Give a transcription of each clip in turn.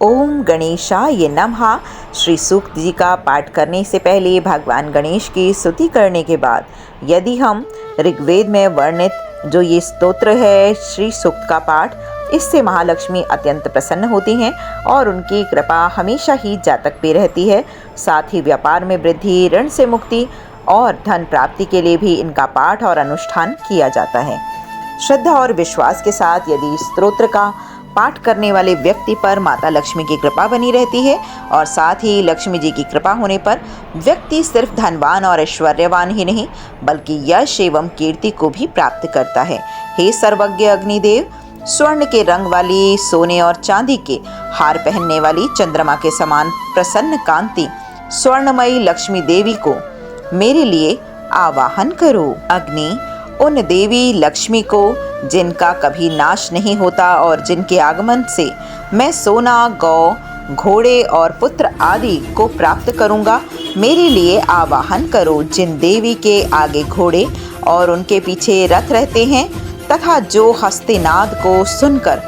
ओम गणेशाय नमः। श्री सूक्त जी का पाठ करने से पहले भगवान गणेश की स्तुति करने के बाद यदि हम ऋग्वेद में वर्णित जो ये स्तोत्र है श्री सूक्त का पाठ, इससे महालक्ष्मी अत्यंत प्रसन्न होती हैं और उनकी कृपा हमेशा ही जातक पे रहती है। साथ ही व्यापार में वृद्धि, ऋण से मुक्ति और धन प्राप्ति के लिए भी इनका पाठ और अनुष्ठान किया जाता है। श्रद्धा और विश्वास के साथ यदि स्तोत्र का पाठ करने वाले व्यक्ति पर माता लक्ष्मी की कृपा बनी रहती है और साथ ही लक्ष्मी जी की कृपा होने पर व्यक्ति सिर्फ धनवान और ऐश्वर्यवान ही नहीं बल्कि यश एवं कीर्ति को भी प्राप्त करता है। हे सर्वज्ञ अग्निदेव, स्वर्ण के रंग वाली, सोने और चांदी के हार पहनने वाली, चंद्रमा के समान प्रसन्न कांति स्वर्णमयी लक्ष्मी देवी को मेरे लिए आवाहन करो। अग्नि उन देवी लक्ष्मी को जिनका कभी नाश नहीं होता और जिनके आगमन से मैं सोना, गौ, घोड़े और पुत्र आदि को प्राप्त करूंगा, मेरे लिए आवाहन करो। जिन देवी के आगे घोड़े और उनके पीछे रथ रहते हैं तथा जो हस्तिनाद को सुनकर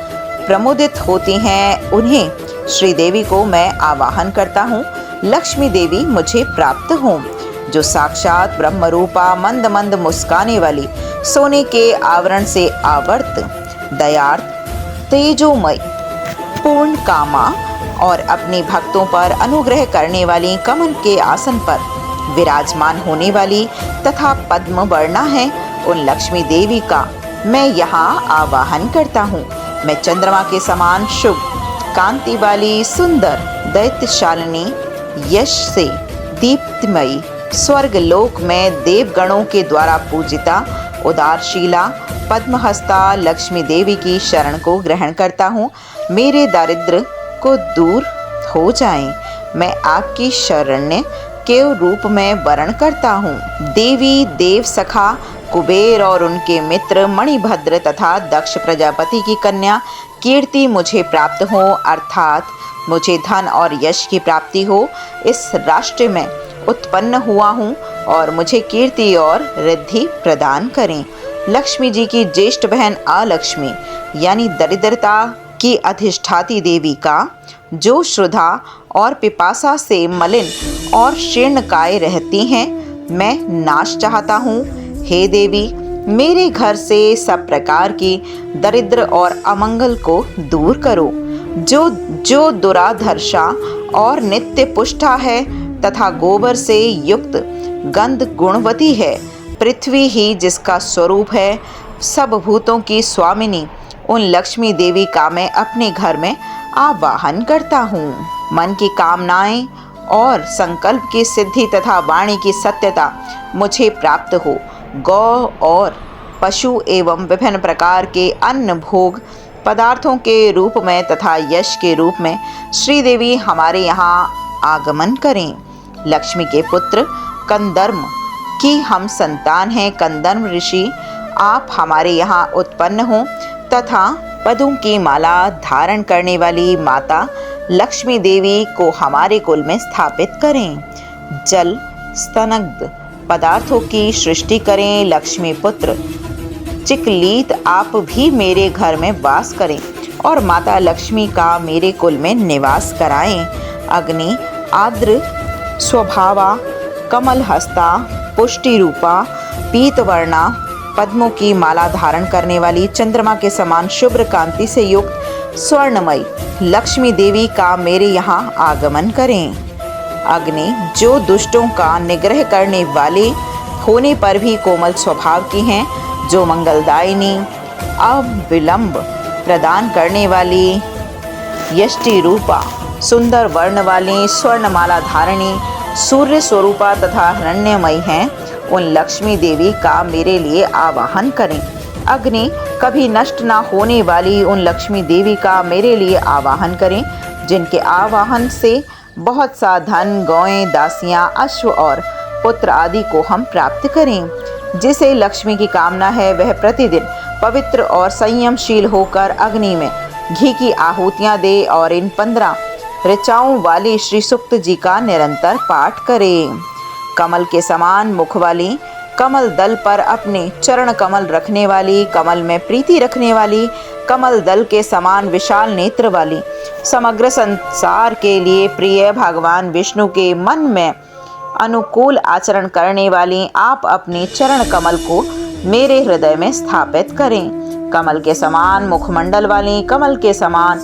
प्रमोदित होती हैं, उन्हें श्रीदेवी को मैं आवाहन करता हूँ। लक्ष्मी देवी मुझे प्राप्त हों। जो साक्षात ब्रह्म रूपा, मंद मंद मुस्काने वाली, सोने के आवरण से आवर्त, दयार्थ, तेजोमय, पूर्ण कामा और अपने भक्तों पर अनुग्रह करने वाली, कमल के आसन पर विराजमान होने वाली तथा पद्म वर्णा है, उन लक्ष्मी देवी का मैं यहाँ आवाहन करता हूँ। मैं चंद्रमा के समान शुभ कांति वाली, सुंदर, दैत्यशालिनी, यश से दीप्तिमयी, स्वर्ग लोक में देवगणों के द्वारा पूजिता, उदारशीला, पद्महस्ता लक्ष्मी देवी की शरण को ग्रहण करता हूँ। मेरे दारिद्र्य को दूर हो जाएं। मैं आपकी शरण्य के रूप में वर्ण करता हूँ। देवी, देव सखा कुबेर और उनके मित्र मणिभद्र तथा दक्ष प्रजापति की कन्या कीर्ति मुझे प्राप्त हो, अर्थात मुझे धन और यश की प्राप्ति हो। इस राष्ट्र में उत्पन्न हुआ हूँ और मुझे कीर्ति और रिद्धि प्रदान करें। लक्ष्मी जी की ज्येष्ठ बहन अलक्ष्मी यानी दरिद्रता की अधिष्ठाती देवी का जो श्रद्धा और पिपासा से मलिन और शीर्णकाय रहती हैं, मैं नाश चाहता हूँ। हे देवी, मेरे घर से सब प्रकार की दरिद्र और अमंगल को दूर करो। जो दुराधर्षा और नित्य पुष्टा है तथा गोबर से युक्त गंध गुणवती है, पृथ्वी ही जिसका स्वरूप है, सब भूतों की स्वामिनी, उन लक्ष्मी देवी का मैं अपने घर में आवाहन करता हूँ। मन की कामनाएं और संकल्प की सिद्धि तथा वाणी की सत्यता मुझे प्राप्त हो। गौ और पशु एवं विभिन्न प्रकार के अन्न भोग पदार्थों के रूप में तथा यश के रूप में श्रीदेवी हमारे यहाँ आगमन करें। लक्ष्मी के पुत्र कंदर्म की हम संतान हैं। कंदर्म ऋषि आप हमारे यहाँ उत्पन्न हों तथा पदों की माला धारण करने वाली माता लक्ष्मी देवी को हमारे कुल में स्थापित करें। जल स्तनग्ध पदार्थों की सृष्टि करें। लक्ष्मी पुत्र चिकलीत आप भी मेरे घर में वास करें और माता लक्ष्मी का मेरे कुल में निवास कराएं। अग्नि आर्द्र स्वभावा, कमल हस्ता, पुष्टि रूपा, पीतवर्णा, पद्मों की माला धारण करने वाली, चंद्रमा के समान शुभ्र कांति से युक्त स्वर्णमयी लक्ष्मी देवी का मेरे यहाँ आगमन करें। अग्नि जो दुष्टों का निग्रह करने वाले होने पर भी कोमल स्वभाव की हैं, जो मंगलदायिनी, अविलंब प्रदान करने वाली, यष्टि रूपा, सुंदर वर्ण वाली, स्वर्णमाला धारणी, सूर्य स्वरूपा तथा हिरण्यमयी हैं, उन लक्ष्मी देवी का मेरे लिए आवाहन करें। अग्नि कभी नष्ट ना होने वाली उन लक्ष्मी देवी का मेरे लिए आवाहन करें, जिनके आवाहन से बहुत सा धन, गौएं, दासियां, अश्व और पुत्र आदि को हम प्राप्त करें। जिसे लक्ष्मी की कामना है वह प्रतिदिन पवित्र और संयमशील होकर अग्नि में घी की आहुतियां दे और इन 15 ऋचाओं वाली श्री सूक्त जी का निरंतर पाठ करें। कमल के समान मुख वाली, कमल दल पर अपने चरण कमल रखने वाली, कमल में प्रीति रखने वाली, कमल दल के समान विशाल नेत्र वाली, समग्र संसार के लिए प्रिय भगवान विष्णु के मन में अनुकूल आचरण करने वाली आप अपने चरण कमल को मेरे हृदय में स्थापित करें। कमल के समान मुखमंडल वाली, कमल के समान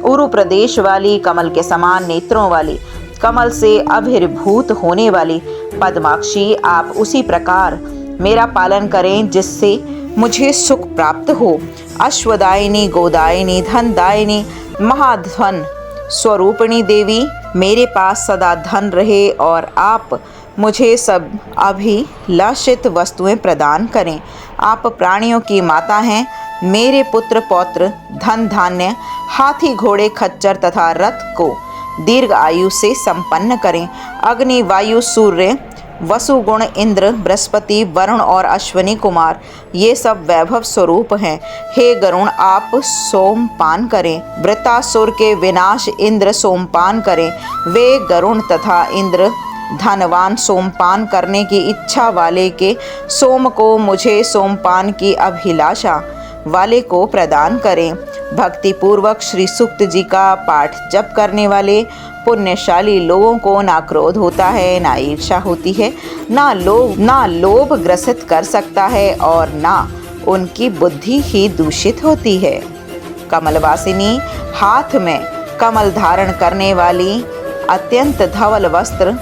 उरु प्रदेश वाली, कमल के समान नेत्रों वाली, कमल से अभिर्भूत होने वाली पद्माक्षी, आप उसी प्रकार मेरा पालन करें जिससे मुझे सुख प्राप्त हो। अश्वदायिनी, गोदायिनी, धनदायिनी, महाधन स्वरूपिणी देवी, मेरे पास सदा धन रहे और आप मुझे सब अभिलाषित वस्तुएं प्रदान करें। आप प्राणियों की माता हैं। मेरे पुत्र पौत्र, धन धान्य, हाथी घोड़े खच्चर तथा रथ को दीर्घ आयु से संपन्न करें। अग्नि, वायु, सूर्य, वसुगुण, इंद्र, बृहस्पति, वरुण और अश्विनी कुमार, ये सब वैभव स्वरूप हैं। हे गरुण, आप सोमपान करें। वृतासुर के विनाश इंद्र सोमपान करें। वे गरुण तथा इंद्र धनवान सोमपान करने की इच्छा वाले के सोम को मुझे सोमपान की अभिलाषा वाले को प्रदान करें। भक्ति पूर्वक श्री सूक्त जी का पाठ जप करने वाले पुण्यशाली लोगों को ना क्रोध होता है, ना ईर्ष्या होती है, ना लोभ ग्रसित कर सकता है और ना उनकी बुद्धि ही दूषित होती है। कमलवासिनी, हाथ में कमल धारण करने वाली, अत्यंत धवल वस्त्र,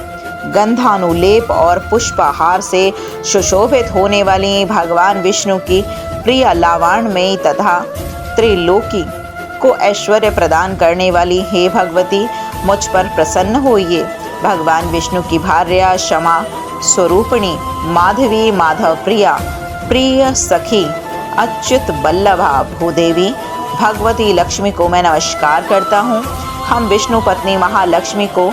गंधानुलेप और पुष्पहार से सुशोभित होने वाली भगवान विष्णु की प्रिय लावण्यमयी तथा त्रिलोकी को ऐश्वर्य प्रदान करने वाली हे भगवती, मुझ पर प्रसन्न होइए। भगवान विष्णु की भार्या, क्षमा स्वरूपिणी, माधवी, माधव प्रिया, प्रिय सखी, अच्युत बल्लभा भूदेवी भगवती लक्ष्मी को मैं नमस्कार करता हूँ। हम विष्णु पत्नी महालक्ष्मी को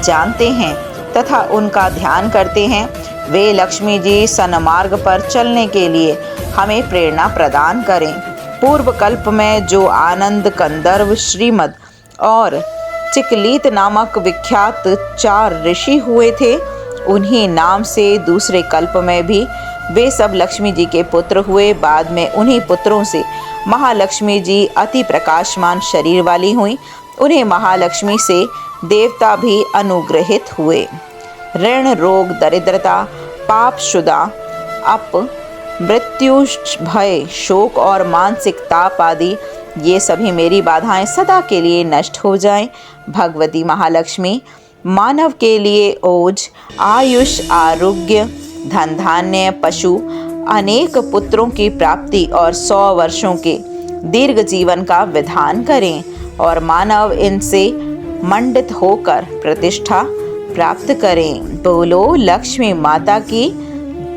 जानते हैं तथा उनका ध्यान करते हैं। वे लक्ष्मी जी सन्मार्ग पर चलने के लिए हमें प्रेरणा प्रदान करें। पूर्व कल्प में जो आनंद, कंदर्व, श्रीमद और चिकलीत नामक विख्यात 4 ऋषि हुए थे, उन्हीं नाम से दूसरे कल्प में भी वे सब लक्ष्मी जी के पुत्र हुए। बाद में उन्हीं पुत्रों से महालक्ष्मी जी अति प्रकाशमान शरीर वाली हुई। उन्हें महालक्ष्मी से देवता भी अनुग्रहित हुए। ऋण, रोग, दरिद्रता, पाप, शुदा, अप, मृत्यु, भय, शोक और मानसिक ताप आदि ये सभी मेरी बाधाएं सदा के लिए नष्ट हो जाएं। भगवती महालक्ष्मी मानव के लिए ओज, आयुष, आरोग्य, धन धान्य, पशु, अनेक पुत्रों की प्राप्ति और 100 वर्षों के दीर्घ जीवन का विधान करें और मानव इनसे मंडित होकर प्रतिष्ठा प्राप्त करें। बोलो लक्ष्मी माता की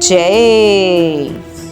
जय।